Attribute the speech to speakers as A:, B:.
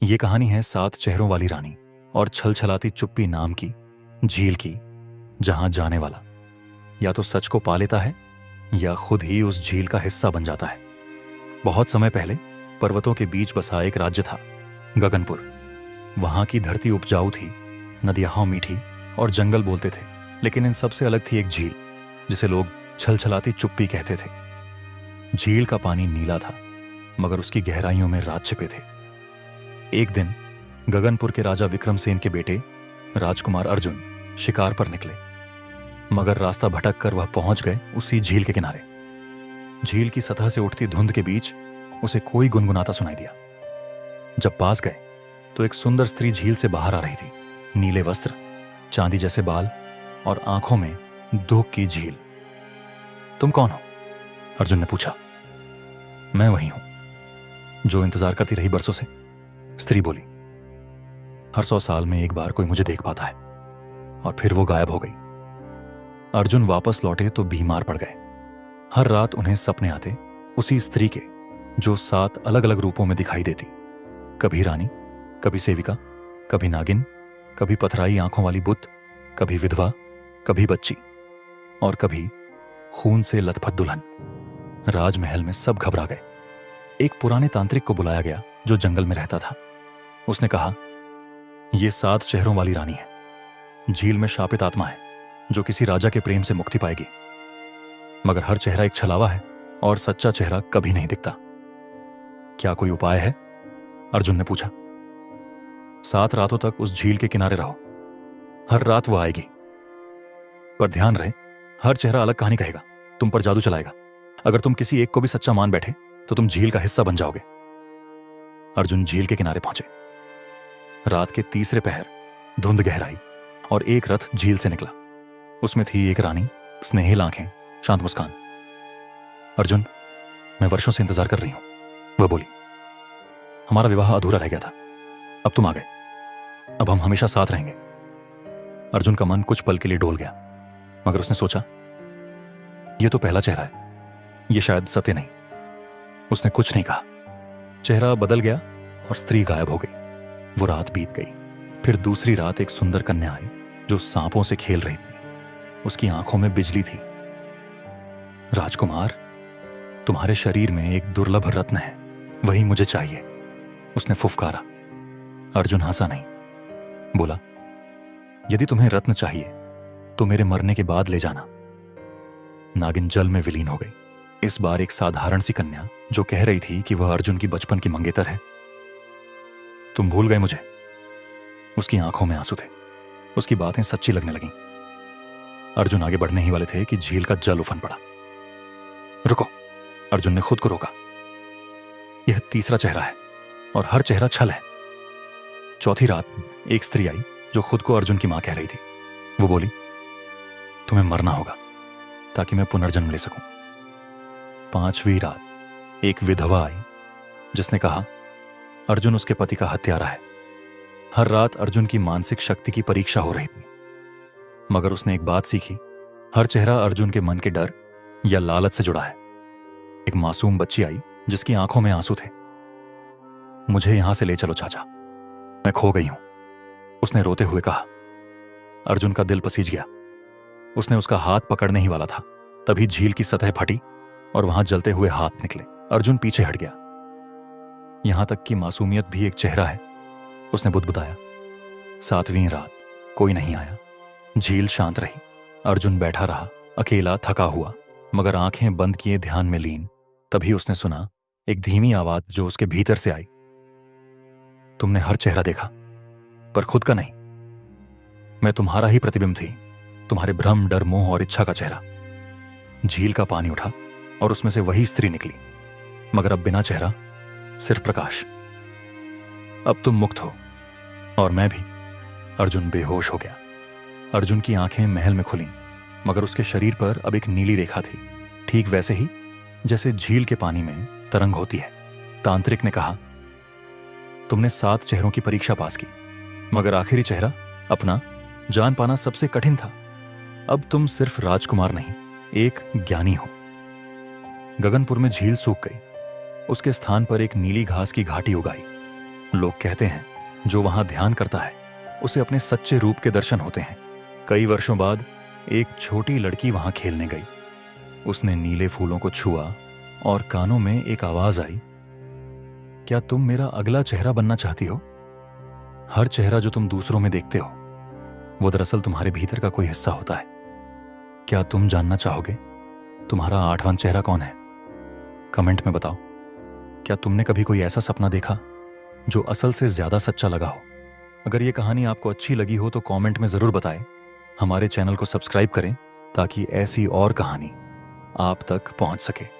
A: ये कहानी है 7 चेहरों वाली रानी और छलछलाती चुप्पी नाम की झील की, जहां जाने वाला या तो सच को पा लेता है या खुद ही उस झील का हिस्सा बन जाता है। बहुत समय पहले पर्वतों के बीच बसा एक राज्य था, गगनपुर। वहां की धरती उपजाऊ थी, नदियां मीठी और जंगल बोलते थे, लेकिन इन सबसे अलग थी एक झील जिसे लोग छलछलाती चुप्पी कहते थे। झील का पानी नीला था, मगर उसकी गहराइयों में राज छिपे थे। एक दिन गगनपुर के राजा विक्रमसेन के बेटे राजकुमार अर्जुन शिकार पर निकले, मगर रास्ता भटक कर वह पहुंच गए उसी झील के किनारे। झील की सतह से उठती धुंध के बीच उसे कोई गुनगुनाता सुनाई दिया। जब पास गए तो एक सुंदर स्त्री झील से बाहर आ रही थी, नीले वस्त्र, चांदी जैसे बाल और आंखों में दुख की झील। तुम कौन हो? अर्जुन ने पूछा। मैं वही हूं जो इंतजार करती रही बरसों से, स्त्री बोली। हर 100 साल में एक बार कोई मुझे देख पाता है, और फिर वो गायब हो गई। अर्जुन वापस लौटे तो बीमार पड़ गए। हर रात उन्हें सपने आते उसी स्त्री के, जो 7 अलग अलग रूपों में दिखाई देती। कभी रानी, कभी सेविका, कभी नागिन, कभी पथराई आंखों वाली बुद्ध, कभी विधवा, कभी बच्ची और कभी खून से लथपथ दुल्हन। राजमहल में सब घबरा गए। एक पुराने तांत्रिक को बुलाया गया जो जंगल में रहता था। उसने कहा, यह 7 चेहरों वाली रानी है। झील में शापित आत्मा है जो किसी राजा के प्रेम से मुक्ति पाएगी, मगर हर चेहरा एक छलावा है और सच्चा चेहरा कभी नहीं दिखता। क्या कोई उपाय है? अर्जुन ने पूछा। 7 रातों तक उस झील के किनारे रहो, हर रात वो आएगी। पर ध्यान रहे, हर चेहरा अलग कहानी कहेगा, तुम पर जादू चलाएगा। अगर तुम किसी एक को भी सच्चा मान बैठे तो तुम झील का हिस्सा बन जाओगे। अर्जुन झील के किनारे पहुंचे। रात के तीसरे पहर धुंध गहराई और एक रथ झील से निकला। उसमें थी एक रानी, स्नेहिल आंखें, शांत मुस्कान। अर्जुन, मैं वर्षों से इंतजार कर रही हूं, वह बोली। हमारा विवाह अधूरा रह गया था, अब तुम आ गए। अब हम हमेशा साथ रहेंगे। अर्जुन का मन कुछ पल के लिए डोल गया, मगर उसने सोचा, यह तो पहला चेहरा है, यह शायद सत्य नहीं। उसने कुछ नहीं कहा। चेहरा बदल गया और स्त्री गायब हो गई। वो रात बीत गई। फिर दूसरी रात एक सुंदर कन्या आई जो सांपों से खेल रही थी। उसकी आंखों में बिजली थी। राजकुमार, तुम्हारे शरीर में एक दुर्लभ रत्न है, वही मुझे चाहिए, उसने फुफकारा। अर्जुन हंसा नहीं, बोला, यदि तुम्हें रत्न चाहिए तो मेरे मरने के बाद ले जाना। नागिन जल में विलीन हो गई। इस बार एक साधारण सी कन्या जो कह रही थी कि वह अर्जुन की बचपन की मंगेतर है। तुम भूल गए मुझे? उसकी आंखों में आंसू थे। उसकी बातें सच्ची लगने लगीं। अर्जुन आगे बढ़ने ही वाले थे कि झील का जल उफन पड़ा। रुको, अर्जुन ने खुद को रोका। यह तीसरा चेहरा है और हर चेहरा छल है। चौथी रात एक स्त्री आई जो खुद को अर्जुन की मां कह रही थी। वो बोली, तुम्हें मरना होगा ताकि मैं पुनर्जन्म ले सकूं। 5वीं रात एक विधवा आई जिसने कहा, अर्जुन उसके पति का हत्यारा है। हर रात अर्जुन की मानसिक शक्ति की परीक्षा हो रही थी, मगर उसने एक बात सीखी, हर चेहरा अर्जुन के मन के डर या लालच से जुड़ा है। एक मासूम बच्ची आई जिसकी आंखों में आंसू थे। मुझे यहां से ले चलो चाचा, मैं खो गई हूं, उसने रोते हुए कहा। अर्जुन का दिल पसीज गया। उसने उसका हाथ पकड़ने ही वाला था, तभी झील की सतह फटी और वहां जलते हुए हाथ निकले। अर्जुन पीछे हट गया। यहां तक कि मासूमियत भी एक चेहरा है, उसने बुदबुदाया। 7वीं रात कोई नहीं आया। झील शांत रही। अर्जुन बैठा रहा, अकेला, थका हुआ, मगर आंखें बंद किए ध्यान में लीन। तभी उसने सुना एक धीमी आवाज जो उसके भीतर से आई। तुमने हर चेहरा देखा, पर खुद का नहीं। मैं तुम्हारा ही प्रतिबिंब थी, तुम्हारे भ्रम, डर, मोह और इच्छा का चेहरा। झील का पानी उठा और उसमें से वही स्त्री निकली, मगर अब बिना चेहरा, सिर्फ प्रकाश। अब तुम मुक्त हो और मैं भी। अर्जुन बेहोश हो गया। अर्जुन की आंखें महल में खुलीं, मगर उसके शरीर पर अब एक नीली रेखा थी, ठीक वैसे ही जैसे झील के पानी में तरंग होती है। तांत्रिक ने कहा, तुमने 7 चेहरों की परीक्षा पास की, मगर आखिरी चेहरा अपना जान पाना सबसे कठिन था। अब तुम सिर्फ राजकुमार नहीं, एक ज्ञानी हो। गगनपुर में झील सूख गई। उसके स्थान पर एक नीली घास की घाटी उगाई। लोग कहते हैं जो वहां ध्यान करता है उसे अपने सच्चे रूप के दर्शन होते हैं। कई वर्षों बाद एक छोटी लड़की वहां खेलने गई। उसने नीले फूलों को छुआ और कानों में एक आवाज आई, क्या तुम मेरा अगला चेहरा बनना चाहती हो? हर चेहरा जो तुम दूसरों में देखते हो वो दरअसल तुम्हारे भीतर का कोई हिस्सा होता है। क्या तुम जानना चाहोगे तुम्हारा 8वां चेहरा कौन है? कमेंट में बताओ। क्या तुमने कभी कोई ऐसा सपना देखा जो असल से ज्यादा सच्चा लगा हो? अगर ये कहानी आपको अच्छी लगी हो तो कमेंट में जरूर बताएं। हमारे चैनल को सब्सक्राइब करें ताकि ऐसी और कहानी आप तक पहुंच सके।